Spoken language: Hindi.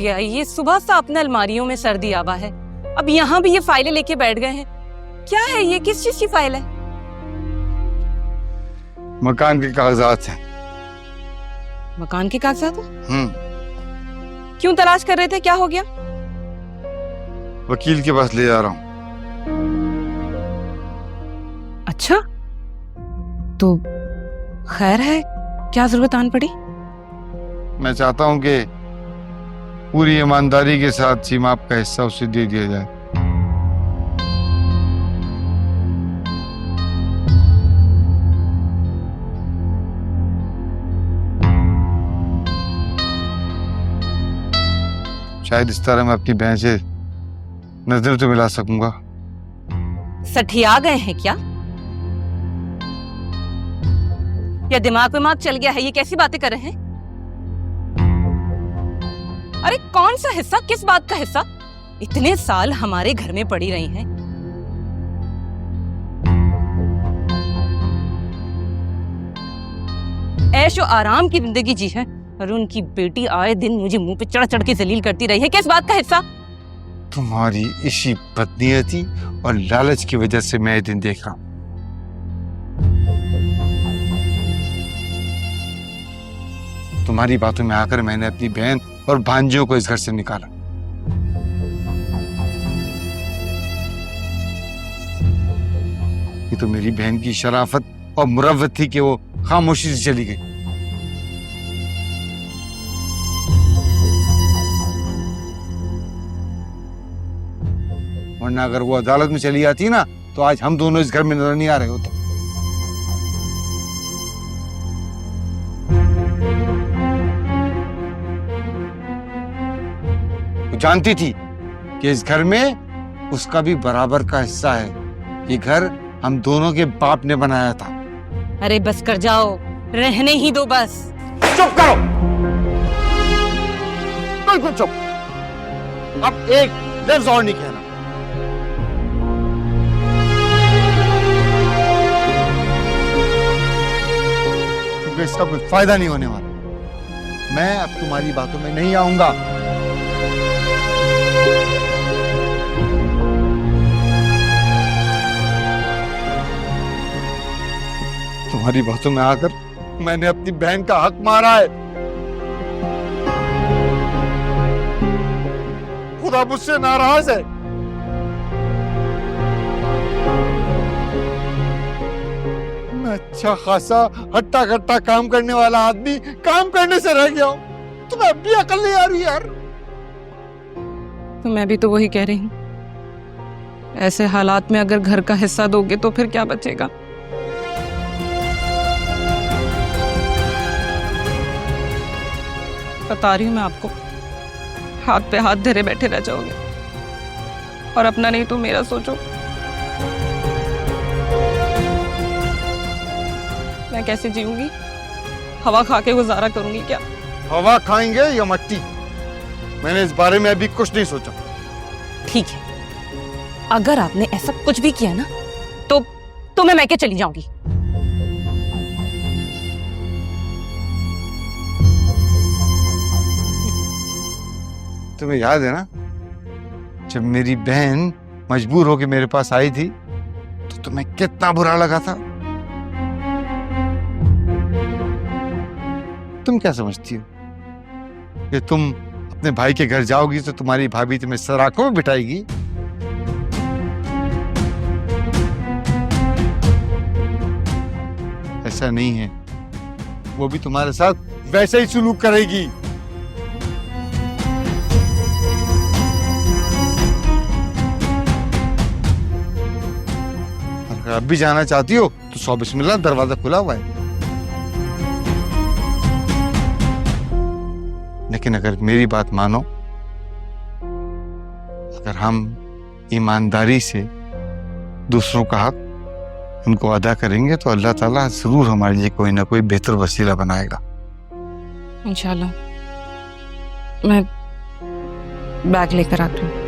गया? ये सुबह से अपने अलमारियों में सर्दी आवा है, अब यहाँ भी ये फाइलें लेके बैठ गए हैं। क्या है ये, किस चीज की फाइल है? मकान के कागजात हैं। मकान के कागजात? क्यों तलाश कर रहे थे, क्या हो गया? वकील के पास ले जा रहा हूँ। अच्छा, तो खैर है, क्या जरूरत आन पड़ी? मैं चाहता हूँ कि पूरी ईमानदारी के साथ सीमा आपका हिस्सा उसे दे दिया जाए। शायद इस तरह मैं अपनी बहन से नजर तो मिला सकूंगा। सठिया गए हैं क्या, या दिमाग विमाग चल गया है? ये कैसी बातें कर रहे हैं? अरे कौन सा हिस्सा, किस बात का हिस्सा? इतने साल हमारे घर में पड़ी रही हैं। ऐशो आराम की जिंदगी जी है, और उनकी बेटी आए दिन मुझे मुंह पे चढ़ चढ़ के जलील करती रही है। किस बात का हिस्सा? तुम्हारी इसी बदनीयती और लालच की वजह से मैं ये दिन देख रहा हूं। तुम्हारी बातों में आकर मैंने अपनी बहन और भांजियों को इस घर से निकाला। ये तो मेरी बहन की शराफत और मुरव्वत थी कि वो खामोशी से चली गई। वरना अगर वो अदालत में चली जाती ना, तो आज हम दोनों इस घर में नजर नहीं आ रहे होते। वो जानती थी कि इस घर में उसका भी बराबर का हिस्सा है। ये घर हम दोनों के बाप ने बनाया था। अरे बस कर जाओ, रहने ही दो बस। चुप करो, बिल्कुल चुप। अब एक लफ्ज और नहीं कहना। क्योंकि इसका कोई फायदा नहीं होने वाला। मैं अब तुम्हारी बातों में नहीं आऊंगा। तुम्हारी बातों में आकर मैंने अपनी बहन का हक मारा है। खुदा मुझसे नाराज है। मैं अच्छा खासा हट्टा कट्टा काम करने वाला आदमी काम करने से रह गया हूं। तुम्हें अब भी अकल नहीं आ रही यार? तो मैं भी तो वही कह रही हूँ, ऐसे हालात में अगर घर का हिस्सा दोगे तो फिर क्या बचेगा? बता रही हूँ मैं आपको, हाथ पे हाथ धरे बैठे रह जाओगे। और अपना नहीं तो मेरा सोचो। मैं कैसे जीऊंगी? हवा खा के गुजारा करूंगी क्या? हवा खाएंगे या मट्टी? मैंने इस बारे में अभी कुछ नहीं सोचा। ठीक है, अगर आपने ऐसा कुछ भी किया ना, तो मैं मैके चली जाऊंगी। तुम्हें याद है ना, जब मेरी बहन मजबूर होकर मेरे पास आई थी तो तुम्हें कितना बुरा लगा था? तुम क्या समझती हो कि तुम अपने भाई के घर जाओगी तो तुम्हारी भाभी तुम्हें सराखों में बिठाएगी? ऐसा नहीं है। वो भी तुम्हारे साथ वैसे ही सुलूक करेगी। अगर अब भी जाना चाहती हो तो सौ बिस्मिल्लाह, दरवाजा खुला हुआ है। लेकिन अगर मेरी बात मानो, अगर हम ईमानदारी से दूसरों का हक उनको अदा करेंगे तो अल्लाह ताला जरूर हमारे लिए कोई ना कोई बेहतर वसीला बनाएगा। इंशाल्लाह। मैं बैग लेकर आती हूँ।